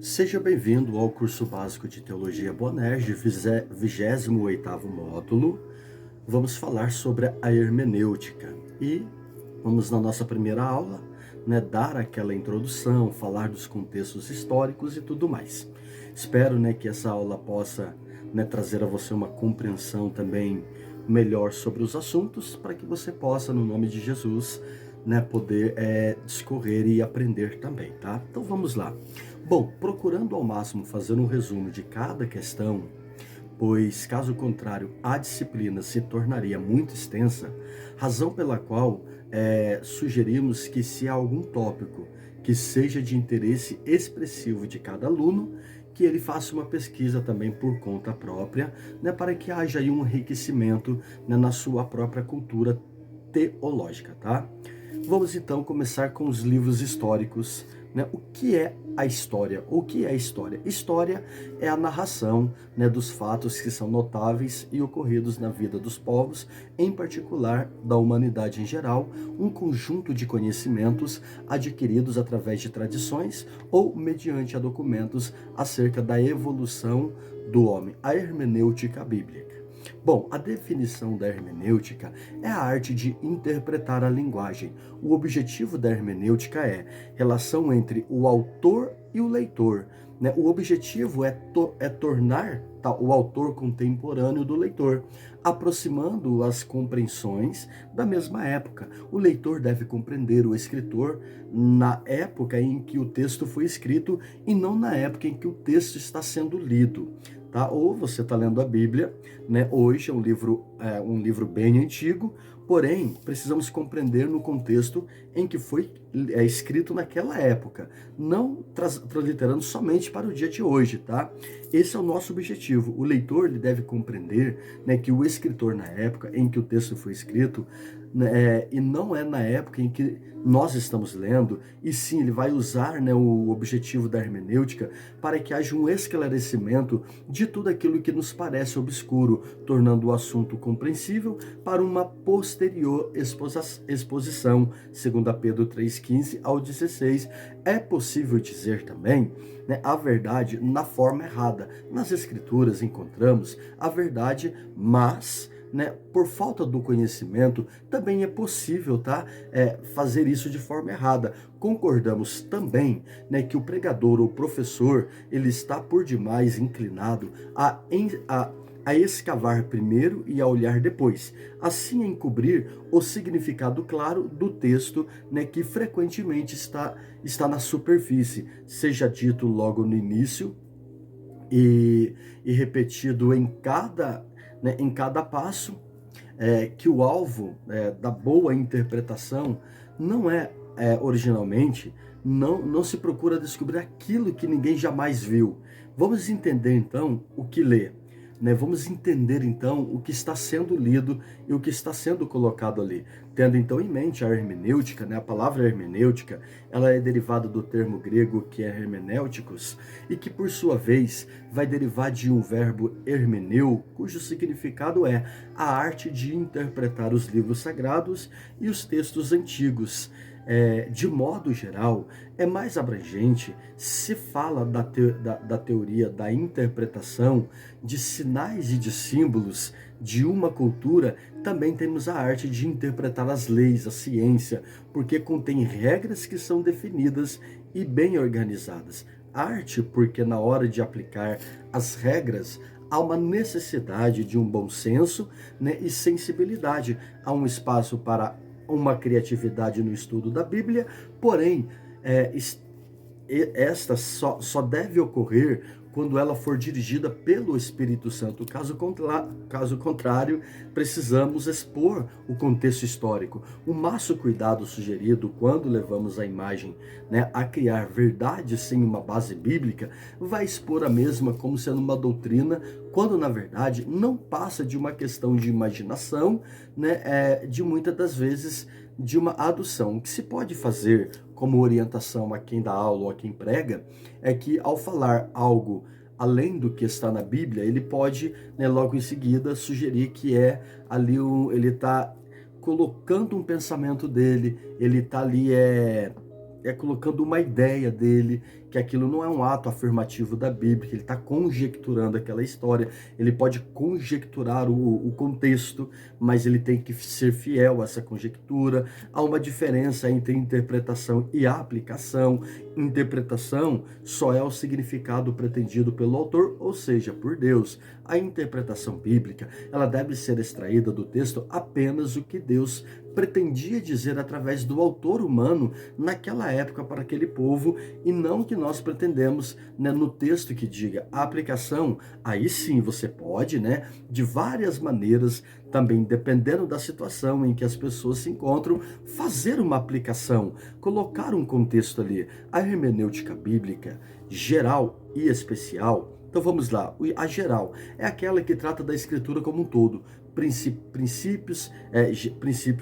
Seja bem-vindo ao curso básico de Teologia Bonerge, 28º módulo. Vamos falar sobre a hermenêutica e vamos na nossa primeira aula, dar aquela introdução, falar dos contextos históricos e tudo mais. Espero, que essa aula possa, trazer a você uma compreensão também melhor sobre os assuntos, para que você possa, no nome de Jesus, poder discorrer e aprender também, tá? Então vamos lá. Bom, procurando ao máximo fazer um resumo de cada questão, pois caso contrário a disciplina se tornaria muito extensa, razão pela qual sugerimos que se há algum tópico que seja de interesse expressivo de cada aluno, que ele faça uma pesquisa também por conta própria, para que haja aí um enriquecimento, na sua própria cultura teológica, tá? Vamos então começar com os livros históricos, O que é a história? O que é história? História é a narração, dos fatos que são notáveis e ocorridos na vida dos povos, em particular da humanidade em geral, um conjunto de conhecimentos adquiridos através de tradições ou mediante a documentos acerca da evolução do homem. A hermenêutica bíblica. Bom, a definição da hermenêutica é a arte de interpretar a linguagem. O objetivo da hermenêutica é relação entre o autor e o leitor. O objetivo é tornar o autor contemporâneo do leitor, aproximando as compreensões da mesma época. O leitor deve compreender o escritor na época em que o texto foi escrito e não na época em que o texto está sendo lido. Tá? Ou você está lendo a Bíblia, hoje é um livro bem antigo, porém precisamos compreender no contexto em que foi escrito naquela época, não transliterando somente para o dia de hoje, tá? Esse é o nosso objetivo. O leitor ele deve compreender, que o escritor na época em que o texto foi escrito, e não é na época em que nós estamos lendo, e sim, ele vai usar, o objetivo da hermenêutica para que haja um esclarecimento de tudo aquilo que nos parece obscuro, tornando o assunto compreensível para uma posterior exposição, segundo Pedro 3,15 ao 16. É possível dizer também, a verdade na forma errada. Nas Escrituras encontramos a verdade, mas por falta do conhecimento, também é possível, tá? Fazer isso de forma errada. Concordamos também, que o pregador ou professor, ele está por demais inclinado a escavar primeiro e a olhar depois, assim a encobrir o significado claro do texto, que frequentemente está na superfície, seja dito logo no início e repetido em cada passo, que o alvo da boa interpretação não originalmente, não se procura descobrir aquilo que ninguém jamais viu. Vamos entender então o que ler. Vamos entender então o que está sendo lido e o que está sendo colocado ali. Tendo então em mente a hermenêutica, a palavra hermenêutica, ela é derivada do termo grego que é hermenêuticos e que por sua vez vai derivar de um verbo hermeneu, cujo significado é a arte de interpretar os livros sagrados e os textos antigos. De modo geral, é mais abrangente, se fala da teoria da interpretação de sinais e de símbolos de uma cultura. Também temos a arte de interpretar as leis, a ciência, porque contém regras que são definidas e bem organizadas. Arte, porque na hora de aplicar as regras, há uma necessidade de um bom senso, e sensibilidade. Há um espaço para uma criatividade no estudo da Bíblia, porém, esta só deve ocorrer quando ela for dirigida pelo Espírito Santo. Caso contrário, precisamos expor o contexto histórico. O máximo cuidado sugerido quando levamos a imagem, a criar verdade sem uma base bíblica, vai expor a mesma como sendo uma doutrina, quando na verdade não passa de uma questão de imaginação, de muitas das vezes de uma adução. O que se pode fazer como orientação a quem dá aula ou a quem prega, é que ao falar algo além do que está na Bíblia, ele pode, logo em seguida, sugerir que ali ele está colocando um pensamento dele, ele está ali colocando uma ideia dele, que aquilo não é um ato afirmativo da Bíblia, que ele está conjecturando aquela história. Ele pode conjecturar o contexto, mas ele tem que ser fiel a essa conjectura. Há uma diferença entre interpretação e aplicação. Interpretação só é o significado pretendido pelo autor, ou seja, por Deus. A interpretação bíblica, ela deve ser extraída do texto apenas o que Deus pretendia dizer através do autor humano naquela época para aquele povo, e não que nós pretendemos, né, no texto que diga. A aplicação, aí sim você pode, né, de várias maneiras, também dependendo da situação em que as pessoas se encontram, fazer uma aplicação, colocar um contexto ali. A hermenêutica bíblica, geral e especial. Então vamos lá, a geral é aquela que trata da escritura como um todo, princípios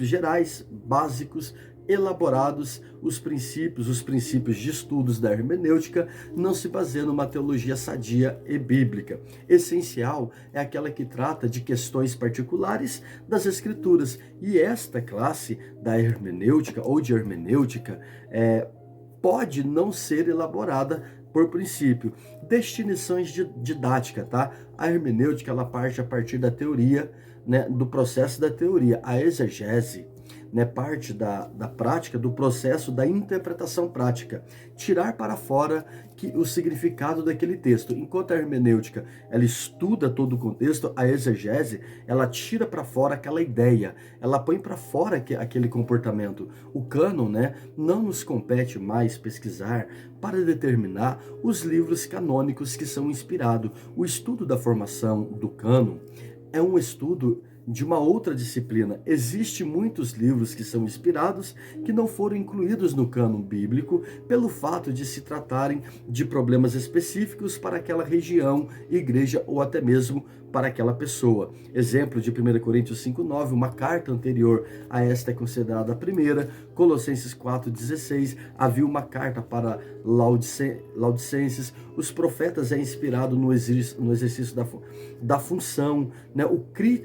gerais, básicos, elaborados. Os princípios de estudos da hermenêutica não se baseiam numa teologia sadia e bíblica. Essencial é aquela que trata de questões particulares das escrituras, e esta classe da hermenêutica ou de hermenêutica pode não ser elaborada por princípio. Destinações didática, tá? A hermenêutica, ela parte a partir da teoria, né, do processo da teoria. A exegese, né, parte da prática, do processo da interpretação prática. Tirar para fora o significado daquele texto. Enquanto a hermenêutica, ela estuda todo o contexto, a exegese, ela tira para fora aquela ideia, ela põe para fora aquele comportamento. O cânon, né, não nos compete mais pesquisar para determinar os livros canônicos que são inspirados. O estudo da formação do cânon é um estudo de uma outra disciplina. Existem muitos livros que são inspirados que não foram incluídos no cânon bíblico pelo fato de se tratarem de problemas específicos para aquela região, igreja ou até mesmo para aquela pessoa. Exemplo de 1 Coríntios 5:9, uma carta anterior a esta é considerada a primeira. Colossenses 4:16, havia uma carta para Laodicenses. Os profetas é inspirado no exercício da função, né?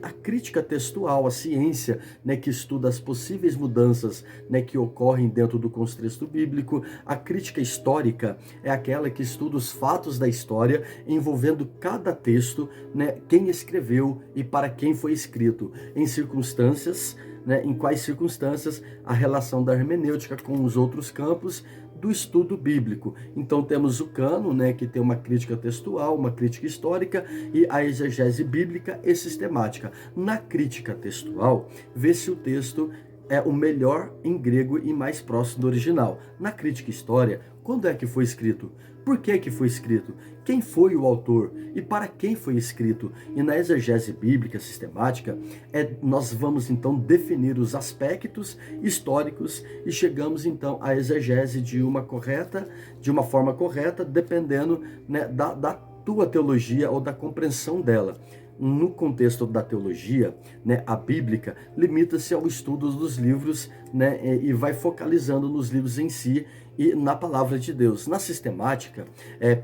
A crítica textual, a ciência, né, que estuda as possíveis mudanças, né, que ocorrem dentro do contexto bíblico. A crítica histórica é aquela que estuda os fatos da história envolvendo cada texto, né, quem escreveu e para quem foi escrito, em quais circunstâncias a relação da hermenêutica com os outros campos do estudo bíblico. Então temos o cânon, né, que tem uma crítica textual, uma crítica histórica, e a exegese bíblica e sistemática. Na crítica textual, vê se o texto é o melhor em grego e mais próximo do original. Na crítica história, quando é que foi escrito? Por que foi escrito? Quem foi o autor? E para quem foi escrito? E na exegese bíblica sistemática, nós vamos então definir os aspectos históricos e chegamos então à exegese de uma forma correta, dependendo, né, da tua teologia ou da compreensão dela. No contexto da teologia, né, a bíblica limita-se ao estudo dos livros, né, e vai focalizando nos livros em si e na palavra de Deus. Na sistemática,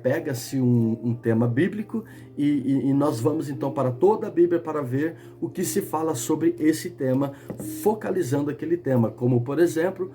pega-se um tema bíblico e nós vamos então para toda a Bíblia para ver o que se fala sobre esse tema, focalizando aquele tema, como por exemplo,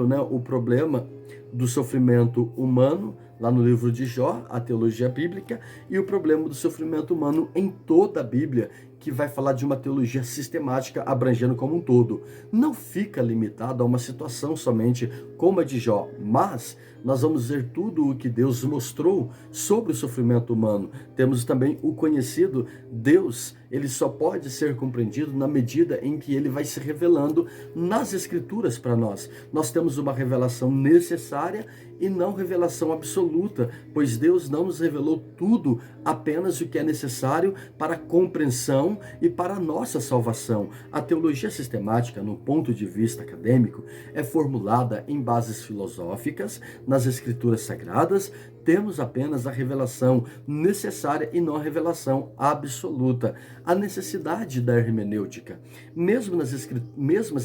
né, o problema do sofrimento humano, lá no livro de Jó, a teologia bíblica, e o problema do sofrimento humano em toda a Bíblia, que vai falar de uma teologia sistemática abrangendo como um todo. Não fica limitado a uma situação somente como a de Jó, mas nós vamos ver tudo o que Deus mostrou sobre o sofrimento humano. Temos também o conhecido Deus, ele só pode ser compreendido na medida em que ele vai se revelando nas Escrituras para nós. Nós temos uma revelação necessária e não revelação absoluta, pois Deus não nos revelou tudo, apenas o que é necessário para a compreensão e para a nossa salvação. A teologia sistemática, no ponto de vista acadêmico, é formulada em bases filosóficas, nas Escrituras Sagradas. Temos apenas a revelação necessária e não a revelação absoluta. A necessidade da hermenêutica, mesmo as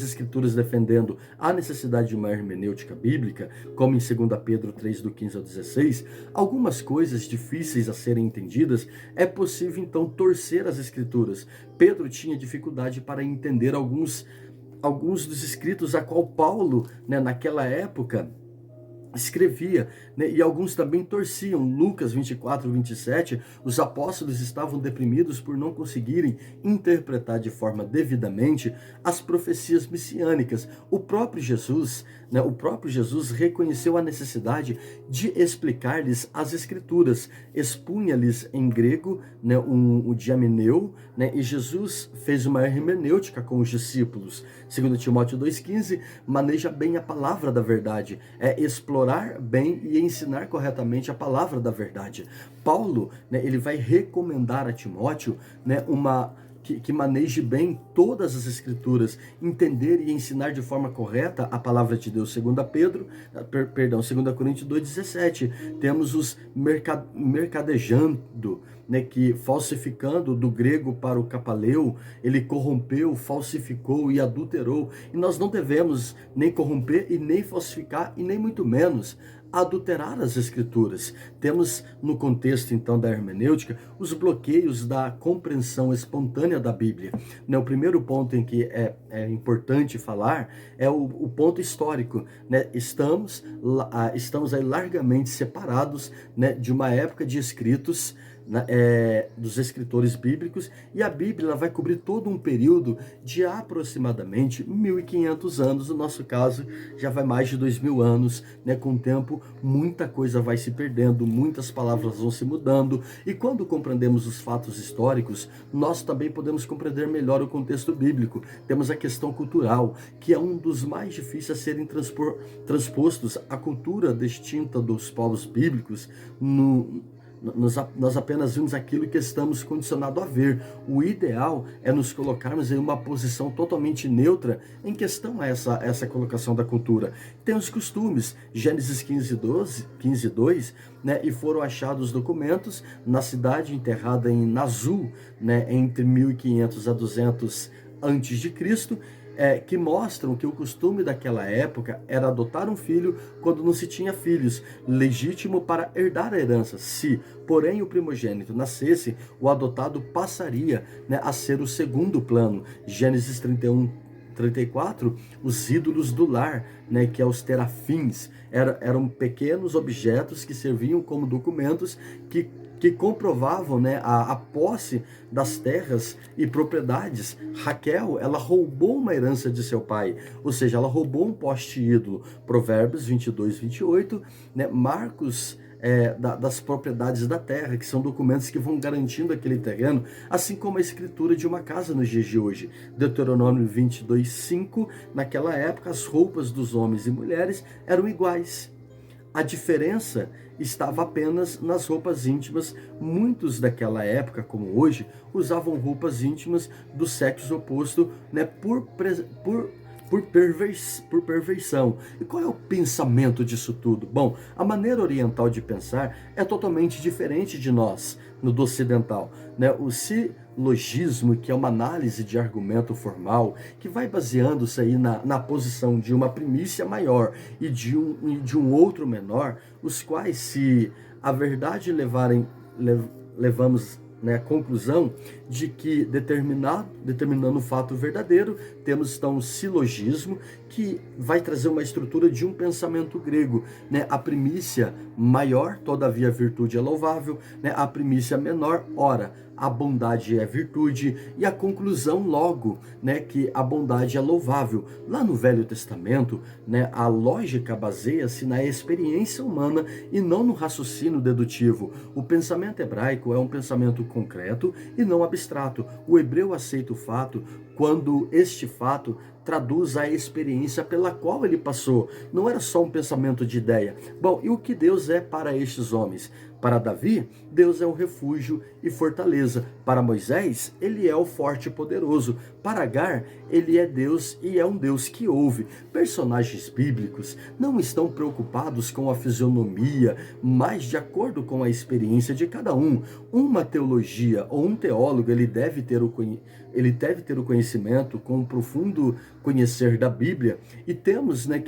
Escrituras defendendo a necessidade de uma hermenêutica bíblica, como em 2 Pedro 3, do 15 ao 16, algumas coisas difíceis a serem entendidas, é possível então torcer as Escrituras. Pedro tinha dificuldade para entender alguns dos escritos a qual Paulo, né, naquela época, escrevia, né? E alguns também torciam. Lucas 24, 27, os apóstolos estavam deprimidos por não conseguirem interpretar de forma devidamente as profecias messiânicas. O próprio Jesus reconheceu a necessidade de explicar-lhes as escrituras, expunha-lhes em grego, né, o diameneu, né? E Jesus fez uma hermenêutica com os discípulos. Segundo Timóteo 2,15, maneja bem a palavra da verdade, é explorar bem e ensinar corretamente a palavra da verdade. Paulo, né, ele vai recomendar a Timóteo, né, que maneje bem todas as escrituras, entender e ensinar de forma correta a palavra de Deus. 2 Coríntios 2,17, temos os mercadejando, né, que falsificando do grego para o capaleu, ele corrompeu, falsificou e adulterou. E nós não devemos nem corromper e nem falsificar e nem muito menos adulterar as escrituras. Temos no contexto então da hermenêutica os bloqueios da compreensão espontânea da Bíblia. O primeiro ponto em que é importante falar é o ponto histórico, né? Estamos aí largamente separados, né, de uma época de escritos, dos escritores bíblicos, e a Bíblia ela vai cobrir todo um período de aproximadamente 1.500 anos. No nosso caso, já vai mais de 2.000 anos, né? Com o tempo, muita coisa vai se perdendo, muitas palavras vão se mudando, e quando compreendemos os fatos históricos, nós também podemos compreender melhor o contexto bíblico. Temos a questão cultural, que é um dos mais difíceis a serem transpostos. A cultura distinta dos povos bíblicos nós apenas vimos aquilo que estamos condicionados a ver. O ideal é nos colocarmos em uma posição totalmente neutra em questão a essa colocação da cultura. Tem os costumes, Gênesis 15:2, né? E foram achados documentos na cidade enterrada em Nazul, né? Entre 1500 a 200 antes de Cristo, que mostram que o costume daquela época era adotar um filho quando não se tinha filhos, legítimo para herdar a herança. Se, porém, o primogênito nascesse, o adotado passaria, né, a ser o segundo plano. Gênesis 31:34, os ídolos do lar, né, que é os terafins, eram pequenos objetos que serviam como documentos que comprovavam, né, a posse das terras e propriedades. Raquel, ela roubou uma herança de seu pai, ou seja, ela roubou um poste ídolo. Provérbios 22:28, né, Marcos, das propriedades da terra, que são documentos que vão garantindo aquele terreno, assim como a escritura de uma casa nos dias de hoje. Deuteronômio 22:5, naquela época as roupas dos homens e mulheres eram iguais. A diferença estava apenas nas roupas íntimas. Muitos daquela época, como hoje, usavam roupas íntimas do sexo oposto, né, por perversão. E qual é o pensamento disso tudo? Bom, a maneira oriental de pensar é totalmente diferente de nós, do ocidental, né? O silogismo, que é uma análise de argumento formal, que vai baseando-se aí na posição de uma primícia maior e de um outro menor, os quais, se a verdade levamos, né, a conclusão de que determinando o fato verdadeiro, temos então o silogismo, que vai trazer uma estrutura de um pensamento grego, né? A primícia maior, todavia a virtude é louvável, né? A primícia menor, ora, a bondade é virtude, e a conclusão logo, né, que a bondade é louvável. Lá no Velho Testamento, né, a lógica baseia-se na experiência humana e não no raciocínio dedutivo. O pensamento hebraico é um pensamento concreto e não abstrato. O hebreu aceita o fato quando este fato traduz a experiência pela qual ele passou. Não era só um pensamento de ideia. Bom, e o que Deus é para estes homens? Para Davi, Deus é o refúgio e fortaleza. Para Moisés, ele é o forte e poderoso. Para Agar, ele é Deus e é um Deus que ouve. Personagens bíblicos não estão preocupados com a fisionomia, mas de acordo com a experiência de cada um. Uma teologia ou um teólogo, ele deve ter o conhecimento com um profundo conhecer da Bíblia, e temos, né,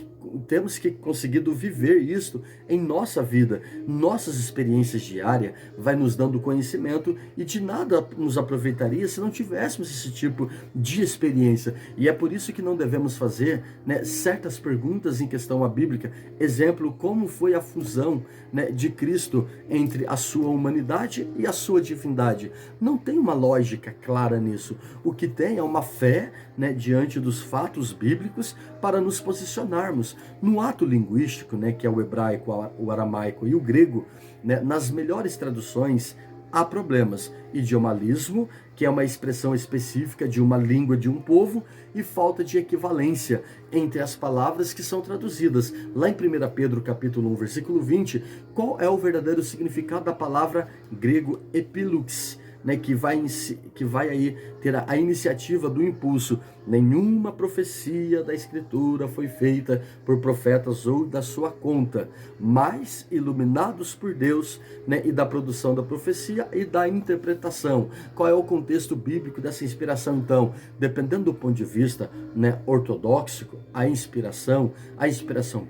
temos que conseguido viver isso em nossa vida. Nossas experiências diárias vai nos dando conhecimento e de nada nos aproveitaria se não tivéssemos esse tipo de experiência. E é por isso que não devemos fazer, né, certas perguntas em questão à bíblica. Exemplo, como foi a fusão, né, de Cristo entre a sua humanidade e a sua divindade? Não tem uma lógica clara nisso. O que tem é uma fé, né, diante dos fatos bíblicos para nos posicionarmos. No ato linguístico, né, que é o hebraico, o aramaico e o grego, né, nas melhores traduções há problemas. Idiomalismo, que é uma expressão específica de uma língua de um povo, e falta de equivalência entre as palavras que são traduzidas. Lá em 1 Pedro capítulo 1, versículo 20, qual é o verdadeiro significado da palavra grego epilux? Né, que vai aí ter a iniciativa do impulso. Nenhuma profecia da Escritura foi feita por profetas ou da sua conta, mas iluminados por Deus, né, e da produção da profecia e da interpretação. Qual é o contexto bíblico dessa inspiração, então? Dependendo do ponto de vista, né, ortodoxo, a inspiração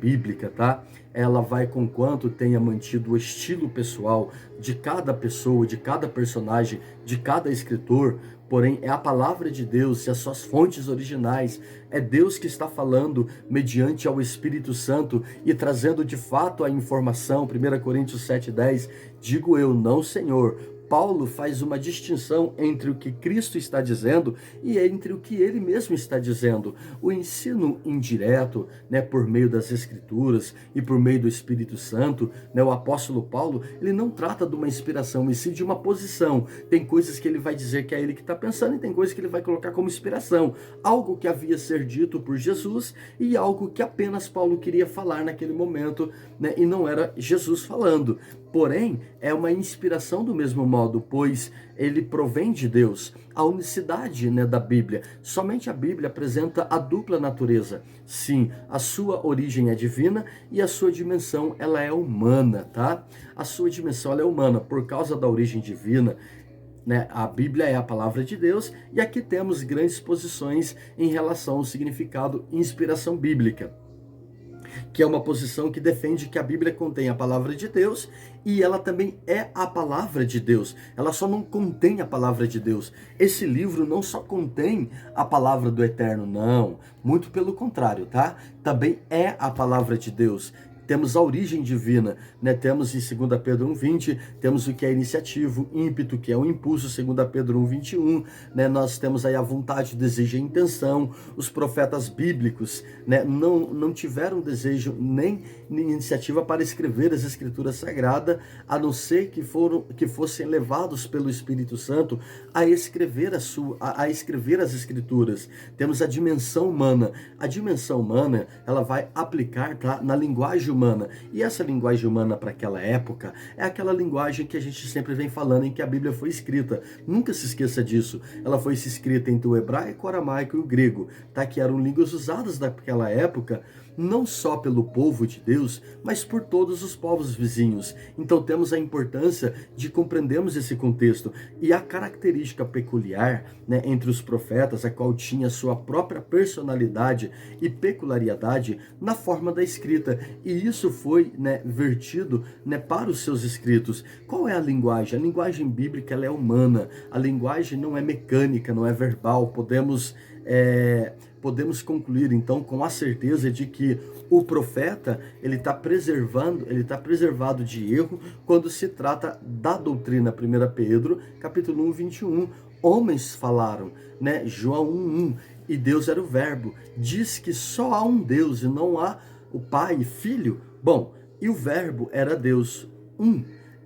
bíblica, tá? Ela vai com quanto tenha mantido o estilo pessoal de cada pessoa, de cada personagem, de cada escritor. Porém, é a palavra de Deus e as suas fontes originais. É Deus que está falando mediante ao Espírito Santo e trazendo de fato a informação. 1 Coríntios 7,10, digo eu, não Senhor. Paulo faz uma distinção entre o que Cristo está dizendo e entre o que ele mesmo está dizendo. O ensino indireto, né, por meio das Escrituras e por meio do Espírito Santo, né, o apóstolo Paulo, ele não trata de uma inspiração, e sim de uma posição. Tem coisas que ele vai dizer que é ele que está pensando e tem coisas que ele vai colocar como inspiração. Algo que havia ser dito por Jesus e algo que apenas Paulo queria falar naquele momento, né, e não era Jesus falando. Porém, é uma inspiração do mesmo modo, pois ele provém de Deus. A unicidade, né, da Bíblia. Somente a Bíblia apresenta a dupla natureza. Sim, a sua origem é divina e a sua dimensão ela é humana, tá? A sua dimensão ela é humana por causa da origem divina. Né? A Bíblia é a palavra de Deus e aqui temos grandes posições em relação ao significado inspiração bíblica, que é uma posição que defende que a Bíblia contém a palavra de Deus e ela também é a palavra de Deus. Ela só não contém a palavra de Deus. Esse livro não só contém a palavra do Eterno, não. Muito pelo contrário, tá? Também é a palavra de Deus. Temos a origem divina, né? Temos em 2 Pedro 1,20, temos o que é iniciativo, ímpeto, que é o impulso, 2 Pedro 1,21, né? Nós temos aí a vontade, desejo e intenção. Os profetas bíblicos, né, não tiveram desejo nem iniciativa para escrever as escrituras sagradas, a não ser que fossem levados pelo Espírito Santo a escrever as escrituras. Temos a dimensão humana. A dimensão humana, ela vai aplicar, tá, na linguagem humana. E essa linguagem humana para aquela época é aquela linguagem que a gente sempre vem falando em que a Bíblia foi escrita. Nunca se esqueça disso. Ela foi escrita entre o hebraico, o aramaico e o grego, tá? Que eram línguas usadas naquela época, não só pelo povo de Deus, mas por todos os povos vizinhos. Então temos a importância de compreendermos esse contexto e a característica peculiar, né, entre os profetas, a qual tinha sua própria personalidade e peculiaridade na forma da escrita. E isso foi, né, vertido, né, para os seus escritos. Qual é a linguagem? A linguagem bíblica ela é humana. A linguagem não é mecânica, não é verbal. Podemos concluir então com a certeza de que o profeta ele está preservado de erro quando se trata da doutrina. 1 Pedro capítulo 1, 21. Homens falaram, né? João 1:1. E Deus era o verbo. Diz que só há um Deus e não há o Pai e Filho. Bom, e o verbo era Deus.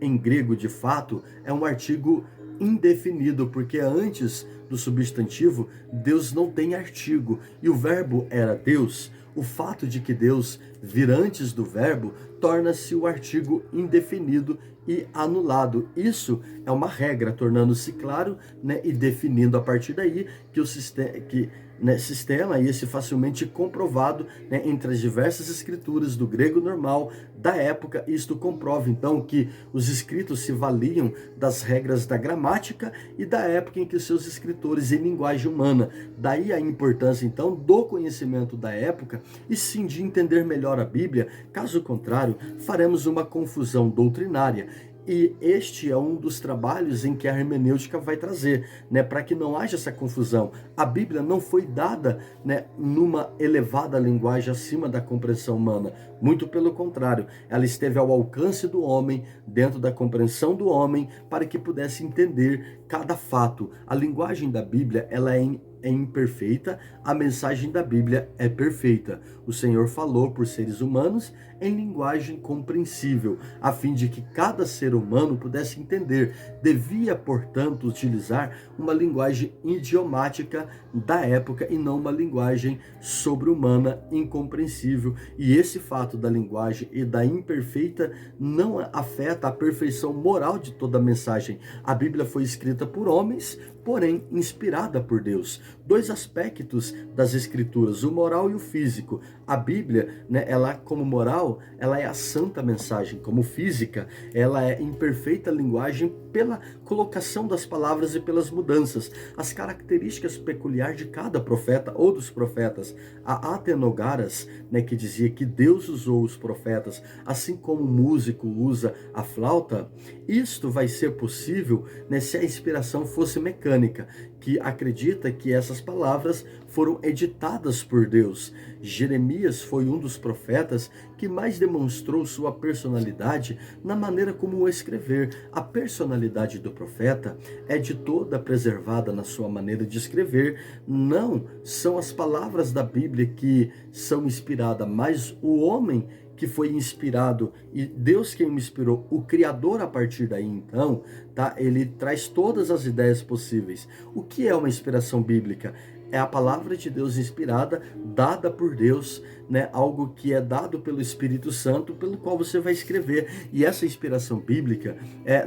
Em grego, de fato, é um artigo indefinido, porque antes do substantivo, Deus não tem artigo, e o verbo era Deus. O fato de que Deus vir antes do verbo torna-se o artigo indefinido e anulado. Isso é uma regra, tornando-se claro, né, e definindo a partir daí que né, sistema, e esse facilmente comprovado, né, entre as diversas escrituras do grego normal da época. Isto comprova então que os escritos se valiam das regras da gramática e da época em que seus escritores em linguagem humana. Daí a importância então do conhecimento da época e sim de entender melhor a Bíblia. Caso contrário, faremos uma confusão doutrinária. E este é um dos trabalhos em que a hermenêutica vai trazer, né, para que não haja essa confusão. A Bíblia não foi dada, né, numa elevada linguagem acima da compreensão humana. Muito pelo contrário, ela esteve ao alcance do homem, dentro da compreensão do homem, para que pudesse entender cada fato. A linguagem da Bíblia, ela é imperfeita, a mensagem da Bíblia é perfeita. O Senhor falou por seres humanos em linguagem compreensível, a fim de que cada ser humano pudesse entender. Devia, portanto, utilizar uma linguagem idiomática da época e não uma linguagem sobre-humana, incompreensível. E esse fato da linguagem e da imperfeita não afeta a perfeição moral de toda a mensagem. A Bíblia foi escrita por homens, porém inspirada por Deus. Dois aspectos das escrituras, o moral e o físico. A Bíblia, né, ela como moral, ela é a santa mensagem. Como física, ela é imperfeita linguagem pela colocação das palavras e pelas mudanças. As características peculiares de cada profeta ou dos profetas. A Athenogaras, né, que dizia que Deus usou os profetas, assim como o músico usa a flauta. Isto vai ser possível, né, se a inspiração fosse mecânica, que acredita que essas palavras foram editadas por Deus. Jeremias foi um dos profetas que mais demonstrou sua personalidade na maneira como o escrever. A personalidade do profeta é de toda preservada na sua maneira de escrever. Não são as palavras da Bíblia que são inspiradas, mas o homem que foi inspirado, e Deus quem o inspirou, o Criador a partir daí então, tá? Ele traz todas as ideias possíveis. O que é uma inspiração bíblica? É a palavra de Deus inspirada, dada por Deus, né? Algo que é dado pelo Espírito Santo, pelo qual você vai escrever. E essa inspiração bíblica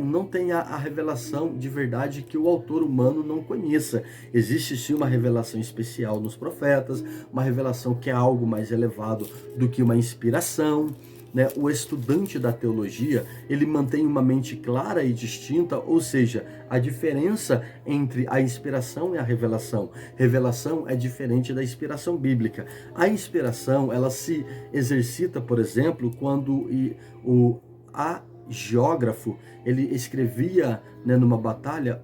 não tem a revelação de verdade que o autor humano não conheça. Existe sim uma revelação especial nos profetas, uma revelação que é algo mais elevado do que uma inspiração. Né? O estudante da teologia, ele mantém uma mente clara e distinta, ou seja, a diferença entre a inspiração e a revelação. Revelação é diferente da inspiração bíblica. A inspiração, ela se exercita, por exemplo, quando o geógrafo, ele escrevia, né, numa batalha,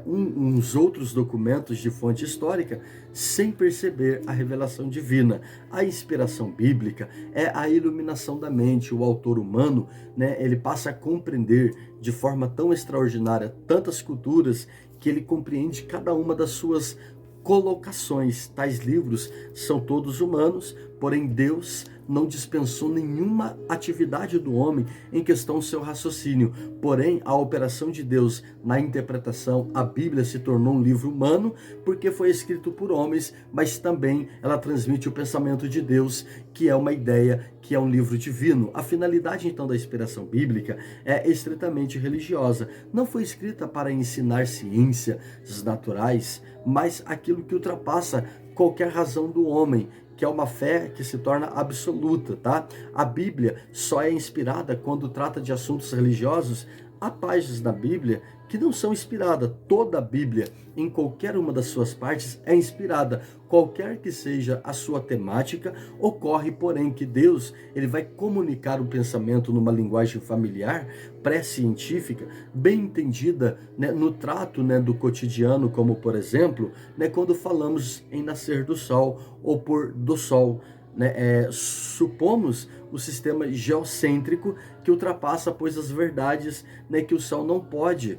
uns outros documentos de fonte histórica sem perceber a revelação divina. A inspiração bíblica é a iluminação da mente. O autor humano, né, ele passa a compreender de forma tão extraordinária tantas culturas que ele compreende cada uma das suas colocações. Tais livros são todos humanos, porém Deus não dispensou nenhuma atividade do homem em questão ao seu raciocínio. Porém, a operação de Deus na interpretação, a Bíblia se tornou um livro humano porque foi escrito por homens, mas também ela transmite o pensamento de Deus, que é uma ideia, que é um livro divino. A finalidade então da inspiração bíblica é estritamente religiosa. Não foi escrita para ensinar ciências naturais, mas aquilo que ultrapassa qualquer razão do homem, que é uma fé que se torna absoluta, tá? A Bíblia só é inspirada quando trata de assuntos religiosos. Há páginas da Bíblia que não são inspiradas. Toda a Bíblia, em qualquer uma das suas partes, é inspirada. Qualquer que seja a sua temática, ocorre, porém, que Deus ele vai comunicar o pensamento numa linguagem familiar, pré-científica, bem entendida, né, no trato, né, do cotidiano, como, por exemplo, né, quando falamos em nascer do sol ou pôr do sol. Né, supomos o sistema geocêntrico que ultrapassa, pois, as verdades, né, que o sol não pode,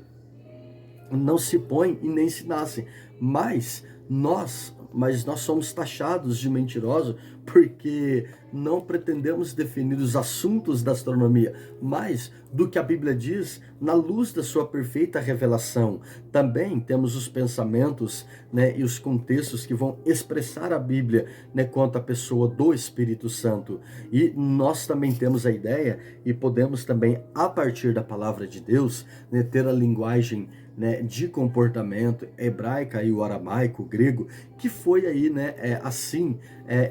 não se põe e nem se nasce, mas nós somos taxados de mentirosos porque não pretendemos definir os assuntos da astronomia, mas do que a Bíblia diz na luz da sua perfeita revelação. Também temos os pensamentos, né, e os contextos que vão expressar a Bíblia, né, quanto à pessoa do Espírito Santo. E nós também temos a ideia e podemos também, a partir da palavra de Deus, né, ter a linguagem, né, de comportamento hebraica e o aramaico, o grego, que foi aí, né,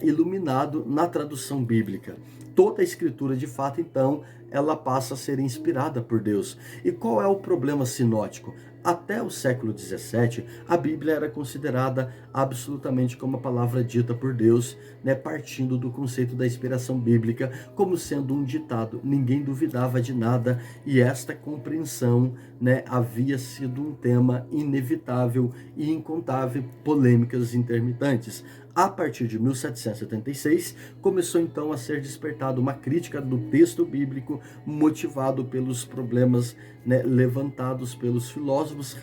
iluminado na tradução bíblica. Toda a escritura, de fato, então, ela passa a ser inspirada por Deus. E qual é o problema sinótico? Até o século XVII, a Bíblia era considerada absolutamente como a palavra dita por Deus, né, partindo do conceito da inspiração bíblica como sendo um ditado. Ninguém duvidava de nada e esta compreensão, né, havia sido um tema inevitável e incontável polêmicas intermitantes. A partir de 1776, começou então a ser despertada uma crítica do texto bíblico motivado pelos problemas, né, levantados pelos filósofos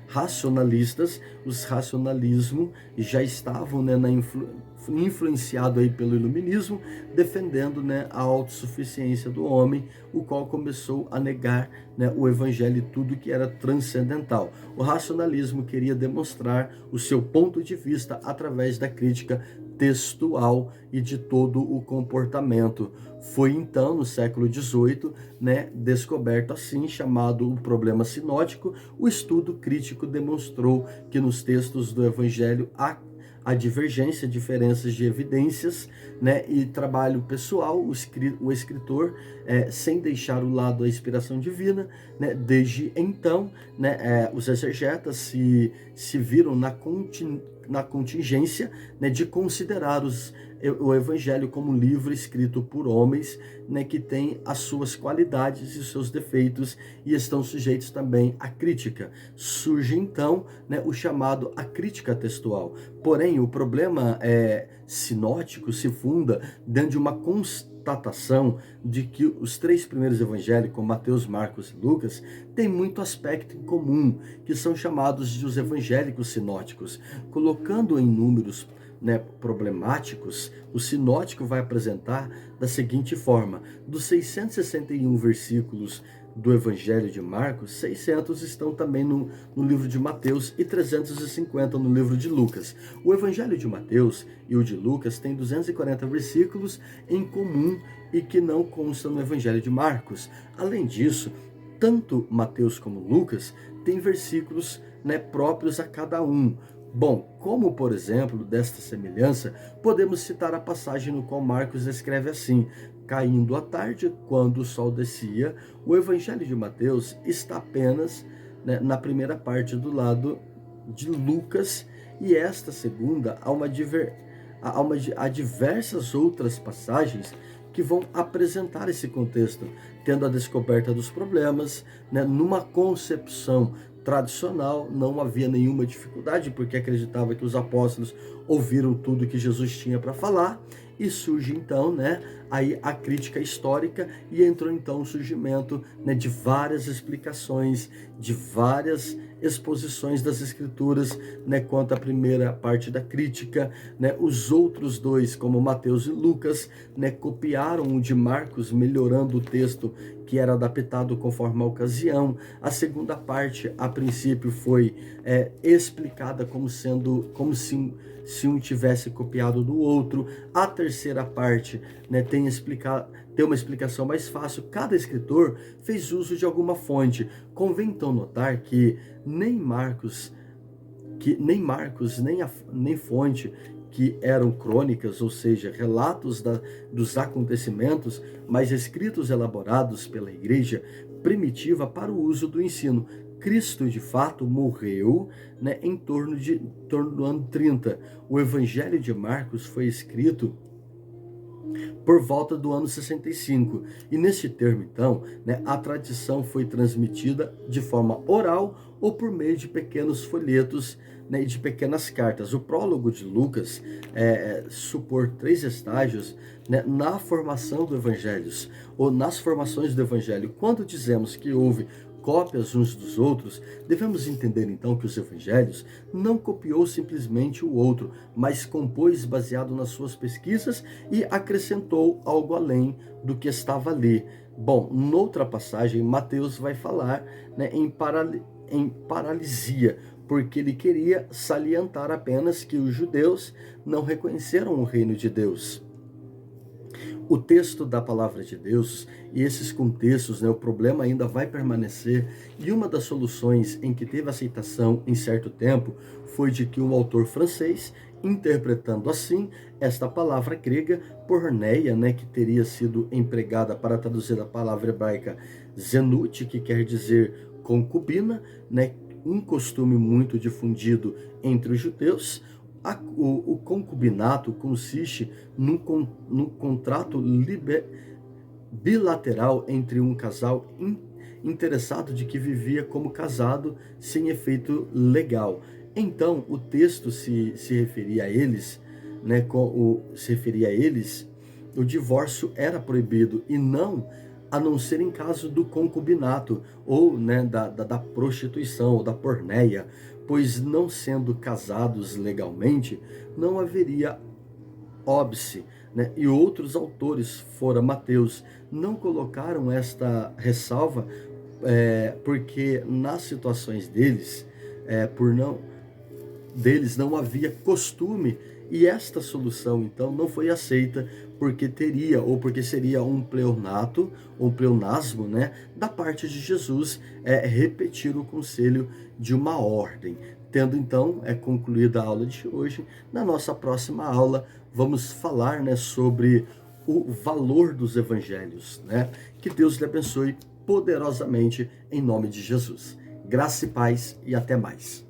racionalistas. Os racionalismo já estavam, né, influenciado aí pelo iluminismo, defendendo, né, a autossuficiência do homem, o qual começou a negar, né, o evangelho e tudo que era transcendental. O racionalismo queria demonstrar o seu ponto de vista através da crítica textual e de todo o comportamento. Foi então, no século XVIII, né, descoberto assim, chamado o problema sinótico. O estudo crítico demonstrou que nos textos do Evangelho há divergência, diferenças de evidências, né, e trabalho pessoal. O escritor, sem deixar o lado da inspiração divina, né, desde então, né, os exegetas se viram na contingência, né, de considerar o Evangelho como um livro escrito por homens, né, que tem as suas qualidades e os seus defeitos e estão sujeitos também à crítica. Surge então, né, o chamado a crítica textual. Porém, o problema sinótico se funda dentro de uma constatação de que os três primeiros evangelhos, como Mateus, Marcos e Lucas, têm muito aspecto em comum, que são chamados de os evangélicos sinóticos. Colocando em números, né, problemáticos, o sinótico vai apresentar da seguinte forma: dos 661 versículos do Evangelho de Marcos, 600 estão também no livro de Mateus e 350 no livro de Lucas. O Evangelho de Mateus e o de Lucas têm 240 versículos em comum e que não constam no Evangelho de Marcos. Além disso, tanto Mateus como Lucas têm versículos, né, próprios a cada um. Bom, como por exemplo desta semelhança, podemos citar a passagem no qual Marcos escreve assim: caindo a tarde, quando o sol descia. O Evangelho de Mateus está apenas, né, na primeira parte do lado de Lucas, e esta segunda há diversas outras passagens que vão apresentar esse contexto, tendo a descoberta dos problemas, né, numa concepção tradicional. Não havia nenhuma dificuldade, porque acreditava que os apóstolos ouviram tudo que Jesus tinha para falar, e surge então, né, aí a crítica histórica, e entrou então o surgimento, né, de várias explicações, de várias exposições das escrituras, né, quanto à primeira parte da crítica, né. Os outros dois, como Mateus e Lucas, né, copiaram o de Marcos, melhorando o texto que era adaptado conforme a ocasião. A segunda parte, a princípio, foi explicada como se um tivesse copiado do outro. A terceira parte, né, tem uma explicação mais fácil. Cada escritor fez uso de alguma fonte. Convém então notar que nem Marcos, nem fonte, que eram crônicas, ou seja, relatos dos acontecimentos, mas escritos elaborados pela igreja primitiva para o uso do ensino. Cristo, de fato, morreu, né, em torno do ano 30. O Evangelho de Marcos foi escrito por volta do ano 65. E nesse termo, então, né, a tradição foi transmitida de forma oral ou por meio de pequenos folhetos, né, e de pequenas cartas. O prólogo de Lucas supor 3 estágios, né, na formação do Evangelho, ou nas formações do Evangelho. Quando dizemos que houve cópias uns dos outros, devemos entender então que os evangelhos não copiou simplesmente o outro, mas compôs baseado nas suas pesquisas e acrescentou algo além do que estava ali. Bom, noutra passagem, Mateus vai falar, né, em paralisia, porque ele queria salientar apenas que os judeus não reconheceram o reino de Deus. O texto da palavra de Deus e esses contextos, né, o problema ainda vai permanecer, e uma das soluções em que teve aceitação em certo tempo foi de que um autor francês, interpretando assim esta palavra grega, porneia, né, que teria sido empregada para traduzir a palavra hebraica zenute, que quer dizer concubina, né, um costume muito difundido entre os judeus. O concubinato consiste num contrato bilateral entre um casal interessado de que vivia como casado sem efeito legal. Então, o texto se referia a eles, né, o divórcio era proibido e a não ser em caso do concubinato ou, né, da prostituição ou da porneia, pois não sendo casados legalmente, não haveria óbice, né? E outros autores, fora Mateus, não colocaram esta ressalva, porque nas situações deles não havia costume, e esta solução então não foi aceita porque porque seria um pleonato, um pleonasmo, né, da parte de Jesus, repetir o conselho de uma ordem. Tendo então concluída a aula de hoje, na nossa próxima aula vamos falar, né, sobre o valor dos evangelhos, né? Que Deus lhe abençoe poderosamente em nome de Jesus. Graça e paz e até mais.